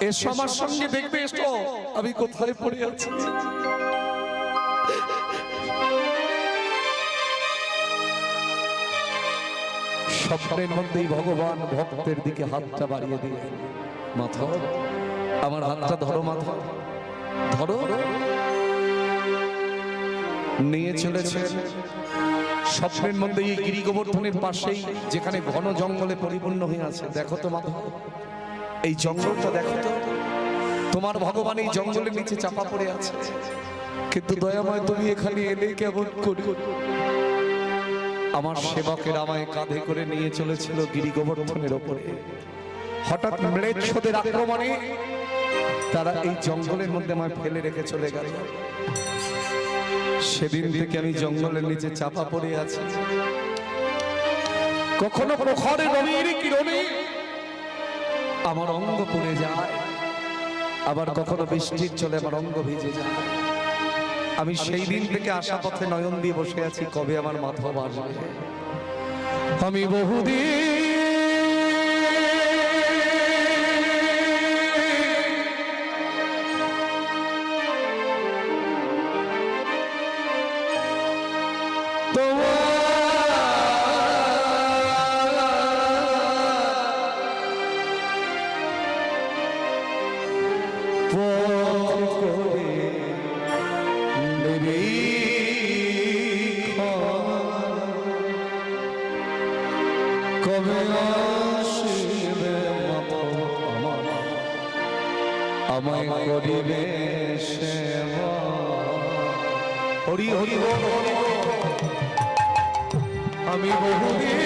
এসো আমার সঙ্গে, দেখবে এসো আমি কোথায় পড়ে আছি। স্বপ্নের মধ্যেই ভগবান ভক্তের দিকে হাতটা বাড়িয়ে দিলেন। মাথা, আমার হাতটা ধরো, মাথা ধরো। নিয়ে চলেছেন স্বপ্নের মধ্যে এই গিরি গোবর্ধনের পাশেই, যেখানে ঘন জঙ্গলে পরিপূর্ণ হয়ে আছে। দেখো তো মাথা, এই জঙ্গলটা দেখো তো, তোমার ভগবান এই জঙ্গলের নিচে চাপা পড়ে আছে। কিন্তু দয়াময় তুমি এখানে এলে কেমন করে? আমার সেবকের আমায় কাঁধে করে নিয়ে চলেছিল গিরি গোবর্ধনের ওপরে। হঠাৎ ম্লেচ্ছদের আক্রমণে তারা এই জঙ্গলের মধ্যে আমায় ফেলে রেখে চলে গেল। সেদিন থেকে আমি জঙ্গলের নিচে চাপা পড়ে আছি। কখনো প্রখরে রবির কিরণে আমার অঙ্গ পুড়ে যায়, আবার কখনো বৃষ্টির চলে আমার অঙ্গ ভিজে যায়। আমি সেই দিন থেকে আশা পথে নয়ন দিয়ে বসে আছি, কবে আমার মাথা বাজবে। আমি বহুদিন আমায় করিবে সেবা। হরি হরি বল, আমি বহুদিন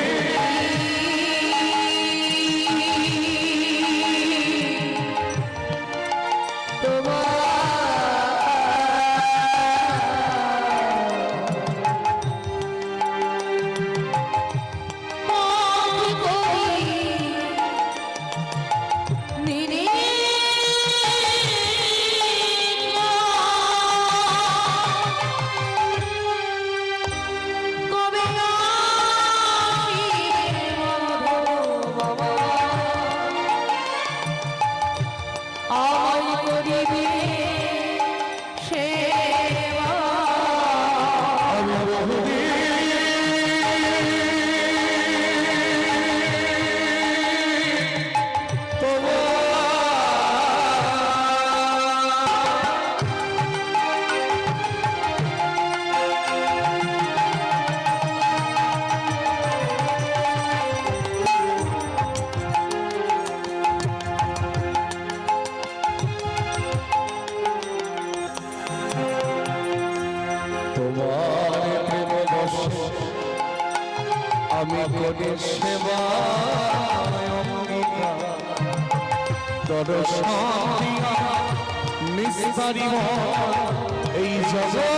আমি করি সেবা দর্শন নিস্তারিব এই জগৎ।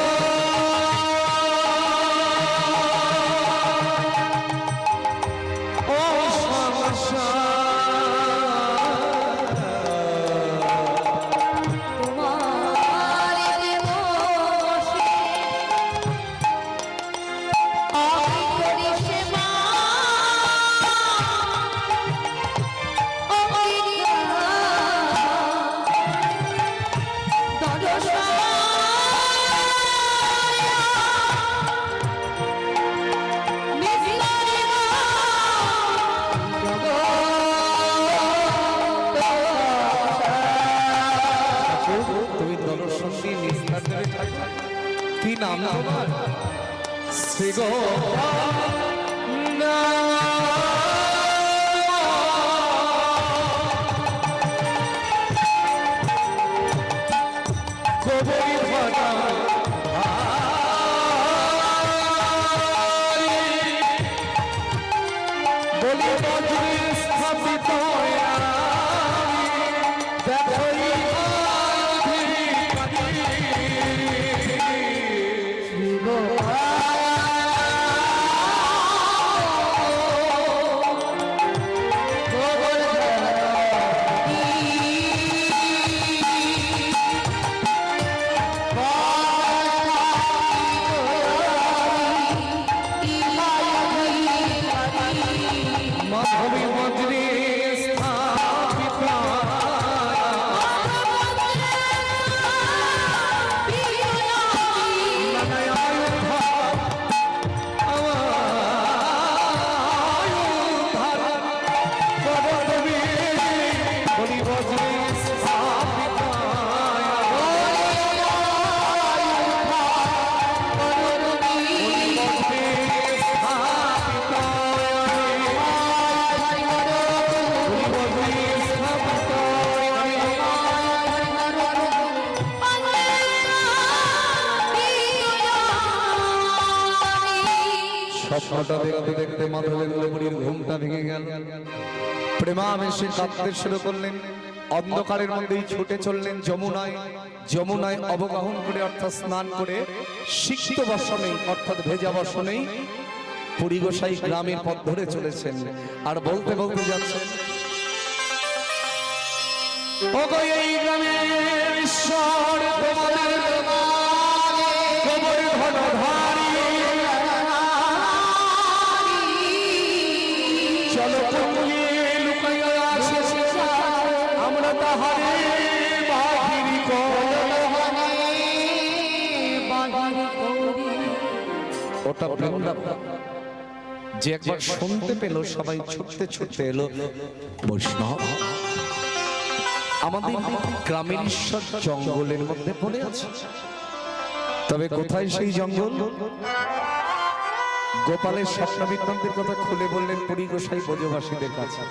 কি নাম তোমার? শ্রী গো স্থাপিত স্বপ্নটা দেখতে দেখতে মাধবেন্দ্রপুরীর ঘুমটা ভেঙে গেল। প্রেমাবেশে কাঁদতে শুরু করলেন। অন্ধকারের মধ্যেই ছুটে চললেন যমুনায়। যমুনায় অবগাহন করে অর্থাৎ স্নান করে সিক্ত বসনেই অর্থাৎ ভেজা বসনেই পুরী গোসাই গ্রামের পথ ধরে চলেছেন। আর বলতে বলতে যাচ্ছেন, ওগো এই গ্রামের ঈশ্বর তোমাদের কোমর ঘনধারী, চলো কুঙ্গে লুকাইয়া আছে আমরা তাহারে বাহির করি। ওটা বৃন্দাবন। যে একবার শুনতে পেল সবাই ছুটতে ছুটতে এলো। বৈষ্ণব, আমাদের গ্রামের ঈশ্বর জঙ্গলের মধ্যে পড়ে আছে। তবে কোথায় সেই জঙ্গল? গোপালের স্বপ্ন বৃত্তান্তের কথা খুলে বললেন পুরী গোসাই ব্রজবাসীদের কাছে।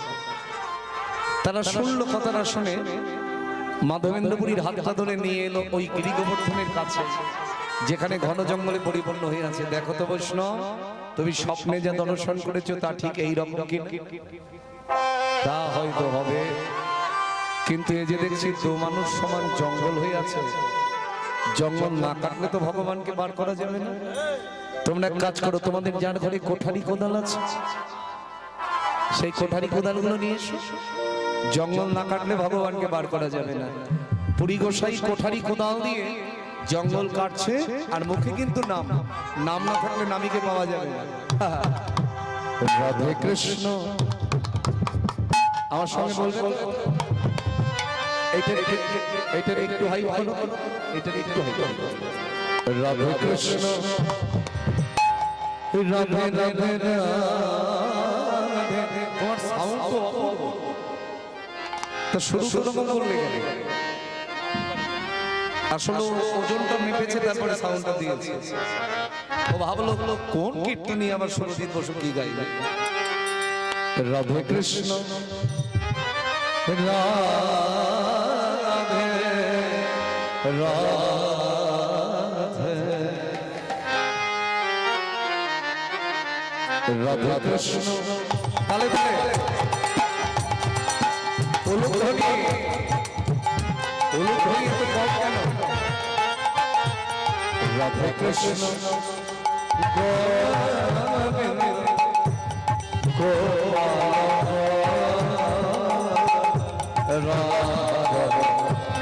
তারা শুনল, কথাটা শুনে মাধবেন্দ্রপুরীর হাতটা ধরে নিয়ে এলো ওই গিরি গোবর্ধনের কাছে, যেখানে ঘন জঙ্গলে পরিপূর্ণ হয়ে আছে। দেখো তো বৈষ্ণব, তুমি স্বপ্নে যা দর্শন করেছো তা ঠিক এই রকম কি? তা হয়তো হবে, কিন্তু এই যে দেখছি দু মানুষ সমান জঙ্গল হয়ে আছে। জঙ্গল না কাটলে তো ভগবানকে বার করা যাবে না। তোমরা এক কাজ করো, তোমাদের যার ঘরে কোঠারি কোদাল আছে সেই কোঠারি কোদালগুলো নিয়ে এসো। জঙ্গল না কাটলে ভগবানকে বার করা যাবে না। পুরী গোসাই কোঠারি কোদাল দিয়ে জঙ্গল কাটছে, আর মুখে কিন্তু নাম নাম না থাকলে নামিকে পাওয়া যাবে না। রাধে কৃষ্ণ, আমার সঙ্গে বলবে এইটার একটু হাই ভালো, এইটার একটু হাই। রাধে কৃষ্ণ, রাধে রাধে রাধে। তোমার সাউন্ড তো অপূর্ব, তা শুরু কোন বললে গেলে? আসলে ওজনটা মেপেছে, তারপরে সাউন্ডটা দিয়েছে। ও ভাবলো কোন কীর্তনী আবার সুরজিৎ বসু কি গাইবে। রাধে কৃষ্ণ, রাধে রাধে রাধে কৃষ্ণ। তালে তালে উলুধ্বনি, উলুধ্বনি তো কম কেন? রাধে কৃষ্ণ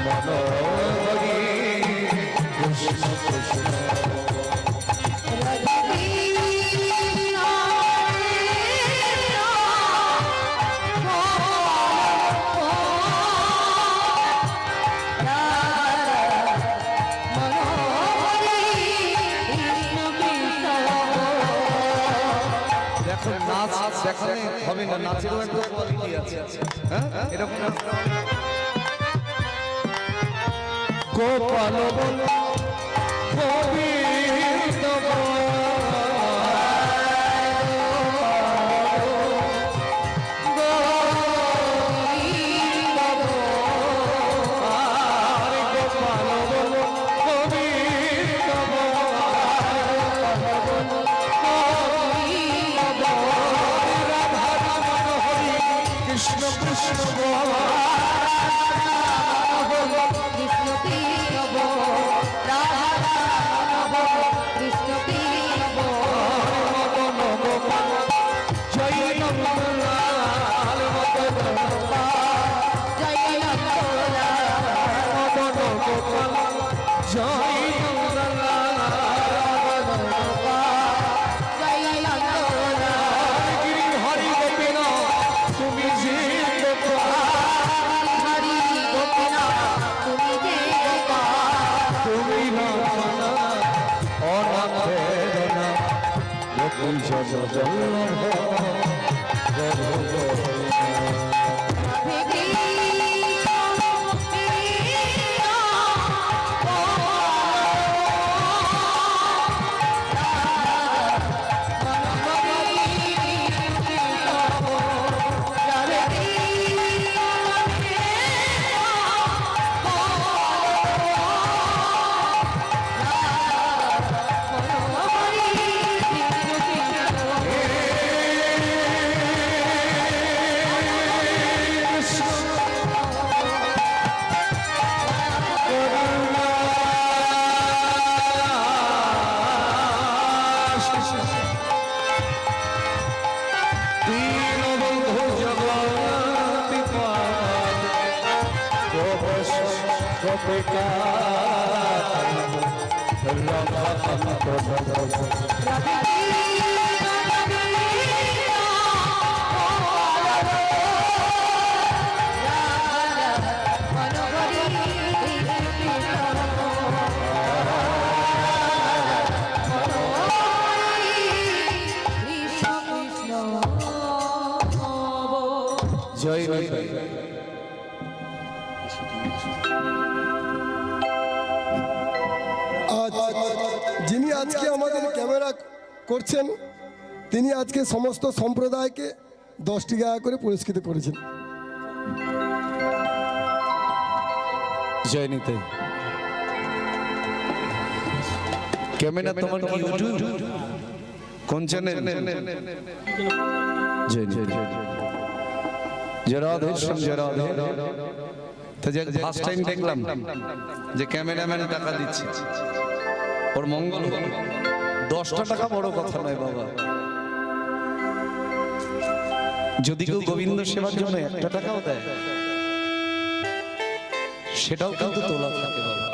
মনোহরি কৃষ্ণ কৃষ্ণ। নাচ দেখালে হবে না, নাচেরও একটা কোয়ালিটি আছে। হ্যাঁ, এরকম গোপাল বলো গোবিন্দ গোপিকা জয় জয়। যিনি আজকে আমাদের ক্যামেরা করছেন তিনি আজকে সমস্ত সম্প্রদায়কে 10টি টাকা করে পুরস্কৃত করেছেন। জয় নিতে। ক্যামেরা তোমার কি ইউটিউব কোন চ্যানেল? জয় জয় জরাধে জরাধে। তো যে ফার্স্ট টাইম দেখলাম যে ক্যামেরাম্যান টাকা দিচ্ছে, ওর মঙ্গল। 10টা টাকা বড় কথা নয় বাবা, যদি কেউ গোবিন্দ সেবার জন্য 1টা টাকাও দেয় সেটাও কিন্তু তোলা থাকে বাবা।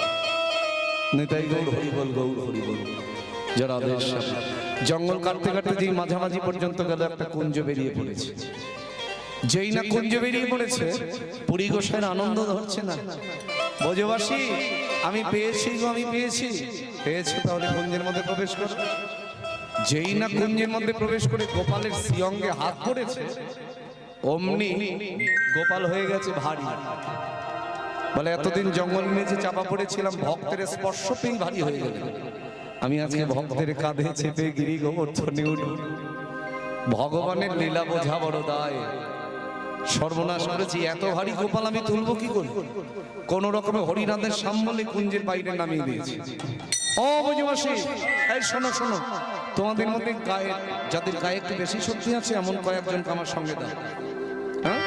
নেতাই গৌর হরিবল, গৌর হরিবল। যারা জঙ্গল কাটতে কাটতে যেই মাঝামাঝি পর্যন্ত গেল একটা কুঞ্জ বেরিয়ে পড়েছে। যেই না কুঞ্জ বেরিয়ে পড়েছে পুরী গোসাইয়ের আনন্দ ধরছে না। ব্রজবাসী আমি পেয়েছি গো, আমি পেয়েছি। পেয়েছে তাহলে কুঞ্জের মধ্যে প্রবেশ কর। যেই না কুঞ্জের মধ্যে প্রবেশ করে গোপালের শ্রীঅঙ্গে হাত পড়েছে, অমনি গোপাল হয়ে গেছে ভারী। বলে এতদিন জঙ্গল নিচে চাপা পড়েছিলাম, ভক্তের স্পর্শ পেয়ে ভারী হয়ে গেল। আমি আজকে ভক্তের কাঁধে চেপে গিরি গোবর্ধনে উঠব। ভগবানের লীলা বোঝা বড় দায়। সর্বনাশ করেছি, এত ভারী গোপাল আমি তুলবো কি করে? কোন রকমে হরিনাথের সামনে কুঞ্জের বাইরে নামিয়ে দিয়েছি। ও ব্রজবাসী, এই শোনো শোনো, তোমাদের মধ্যে গায়ে যাদের গায়ে একটু বেশি শক্তি আছে এমন কয়েকজনকে আমার সঙ্গে দাও। হ্যাঁ,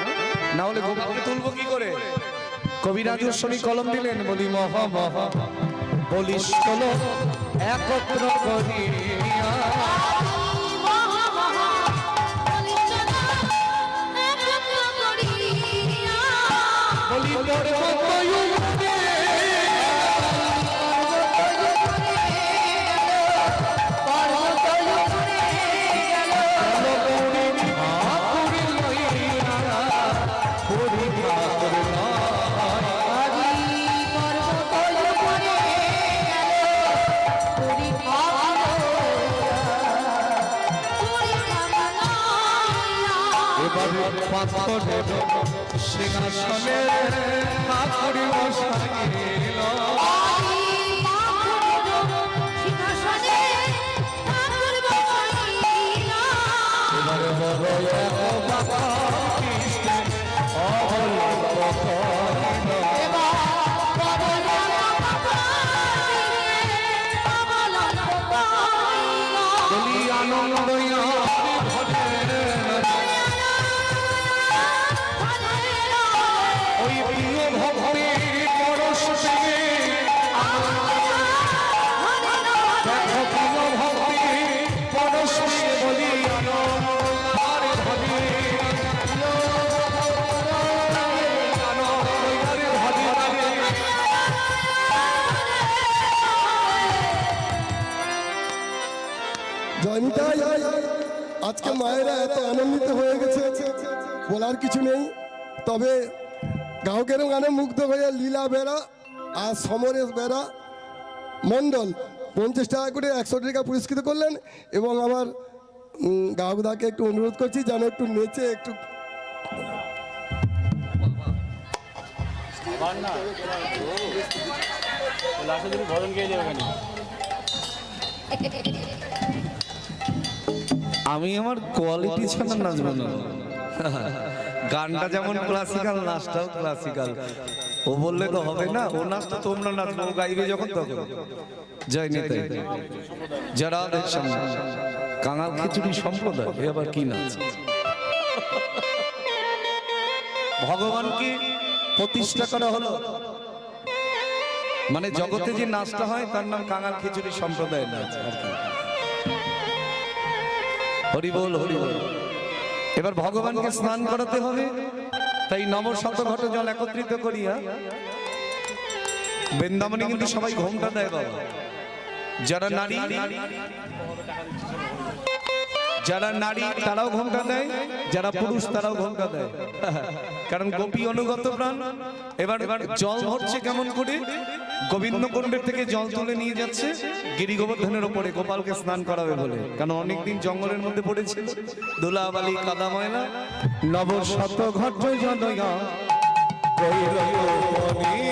না হলে গোপালকে তুলবো কি করে? কবিরাজ গোস্বামী কলম দিলেন, বলি মহা মহা বলিস চলো একত্র করিয়া। বলি পাথরের সিংহাসনে ঠাকুর বসাইল। এবারে বড় এক বাবা কৃষ্ণ অবলম্ব করিল। বলি আনন্দ ওই প্রিয় ভক্তি পরশ থেকে দেখো প্রিয় ভক্তি পরশ বলি আনন্দ ভরি। জয়নিতাই, আজকে মায়েরা এত আনন্দিত হয়ে গেছে বলার কিছু নেই। তবে গায়কের গানে মুগ্ধ হয়ে লীলা বেরা আর সমরেশ বেরা মণ্ডল 50 টাকা করে 100 টাকা পুরস্কৃত করলেন। এবং আমার গায়কদাকে একটু অনুরোধ করছি যেন একটু নেচে একটু আমি আমার কোয়ালিটি ছাড়া নাচবো না। গানটা যেমন ক্লাসিক্যাল, নাচটাও ক্লাসিক্যাল। ও বললে তো হবে না, ও নাচটা তোমরা নাচবো, ও গাইবে যখন তখন। জয় নিতাই। যারা কাঙাল খিচুড়ি সম্প্রদায়, এ আবার কি নাচ? ভগবানকে প্রতিষ্ঠা করা হলো, মানে জগতে যে নাচটা হয় তার নাম কাঙাল খিচুড়ি সম্প্রদায়ের নাচ আর কি। হরি বল হরি বল। এবার ভগবানকে স্নান করাতে হবে, তাই নবশত ঘট জল একত্রিত করিয়া বৃন্দাবনে কিন্তু সবাই ঘোমটা দেয় বাবা। যারা নারী তারাও ঘোমটা দেয়, যারা পুরুষ তারাও ঘোমটা দেয়, কারণ গোপী অনুগত প্রাণ। এবার জল ভরছে কেমন করে? গোবিন্দ কুণ্ডের থেকে জল তুলে নিয়ে যাচ্ছে গিরি গোবর্ধনের ওপরে গোপালকে স্নান করাবে বলে, কারণ অনেকদিন জঙ্গলের মধ্যে পড়েছিল, ধুলাবালি কাদা ময়লা। নব শত ঘট জনয়া কইল মনি।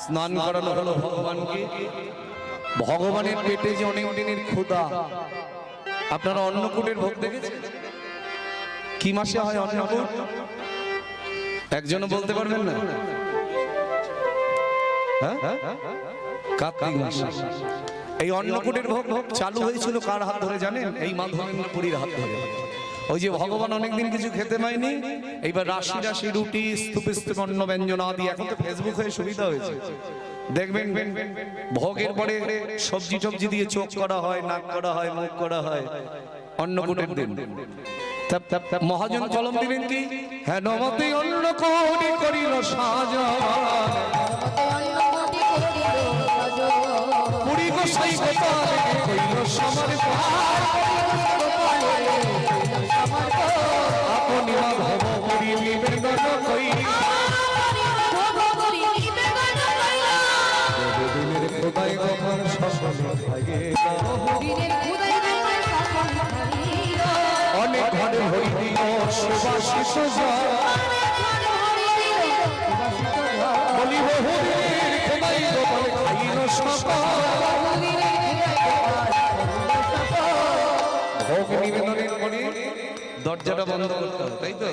স্নান করানো হলো ভগবানকে। ভগবানের পেটে যে অনেক দিনের ক্ষুধা। আপনারা অন্নকূটের ভোগ দেখেছেন? কি মাসে হয় অন্নকূট? একজনও বলতে পারবেন না? কার্তিক মাসে। এই অন্নকূটের ভোগ চালু হয়েছিল কার হাত ধরে জানেন? এই মাধবেন্দ্র পুরীর হাত ধরে। ওই যে ভগবান অনেকদিন কিছু খেতে পায়নি, এইবার রাশি রাশি রুটি স্তূপ স্তূপ অন্ন ব্যঞ্জন আদি, এখন তো ফেসবুক হয়ে সুবিধা হয়েছে, দেখবেন ভোগের পরে সবজি টবজি দিয়ে চোখ করা হয়, নাক করা হয়, মুখ করা হয় অন্নকূটের দিন। মহাজন কলম দিলেন কি? হ্যাঁ, নমতে অন্নকূটি করিল সাজন, পুরী গোসাই গোপালে কইল সমর্পণ, আপনি মাধব পুরী নিবেদন কইল, দিনের খোদাই গোপাল সকলে থাকে, অনেক ঘরে হইল সুবাসিত জল, বলি বহুদিনের খোদাই গোপাল খাইল সকল, ভোগ নিবেদনের পরে দরজাটা বন্ধ করতে হবে, তাই তো?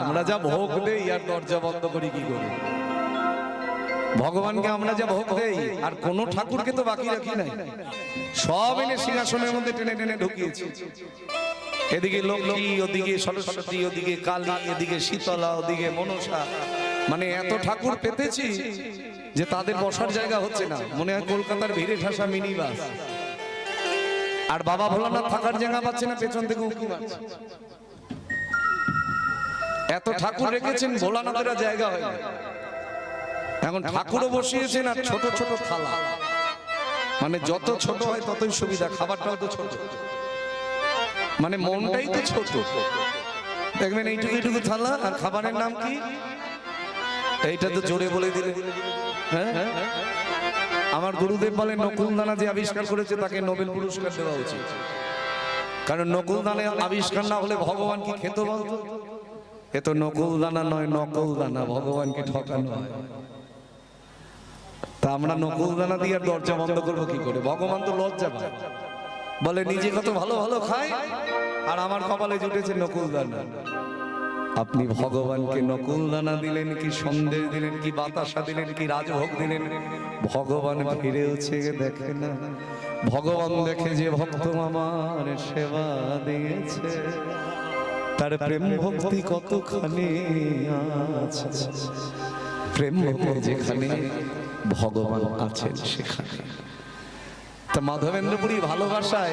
আমরা যা ভোগ দেই আর দরজা বন্ধ করি কি করে? ভগবানকে আমরা যা ভোগ দেই আর কোন ঠাকুরকে তো বাকি রাখি নাই, সব এনে সিংহাসনের মধ্যে টেনে টেনে ঢুকিয়েছি। এদিকে লক্ষ্মী, ওদিকে সরস্বতী, ওদিকে কালী, এদিকে শীতলা, ওদিকে মনসা, মানে এত ঠাকুর পেতেছি যে তাদের বসার জায়গা হচ্ছে না, মনে হয় কলকাতার ভিড়ে ঠাসা মিনি বাস। আর বাবা ভোলানাথ থাকার জায়গা পাচ্ছে না, পেছন থেকে উঁকি মারছে। এত ঠাকুর রেখেছেন, ভোলানাথের জায়গা হয় না। এখন ঠাকুরও বসিয়েছেন আর ছোট ছোট থালা, মানে যত ছোট হয় ততই সুবিধা, খাবারটাও তো ছোট, মানে মনটাই তো ছোট। দেখবেন এইটুকু এইটুকু থালা, আর খাবারের নাম কি? এইটা তো জোরে বলে দিলে। হ্যাঁ, আমার গুরুদেব বলেন নকুলদানা যে আবিষ্কার করেছে তাকে নোবেল পুরস্কার দেওয়া উচিত, কারণ নকুলদানা আবিষ্কার না হলে ভগবান কি খেত বলতো? এ তো নকুলদানা নয়, নকলদানা, ভগবানকে ঠকানো হয়। তা আমরা নকুলদানা দিয়ে আর দরজা বন্ধ করবো কি করে? ভগবান তো লজ্জা পায়, বলে নিজে কত ভালো ভালো খায় আর আমার কপালে জুটেছে নকুলদানা। আপনি ভগবানকে নকুলদানা দিলেন কি, সন্দেশ দিলেন কি, বাতাসা দিলেন কি, রাজভোগ দিলেন, ভগবান ফিরেছে দেখে না। ভগবান দেখে যে ভক্ত আমার সেবা দিয়েছে, তার প্রেম ভক্তি কতখানি আছে। প্রেম ভক্তি যেখানে ভগবান আছেন সেখানে। তা মাধবেন্দ্রপুরী ভালোবাসায়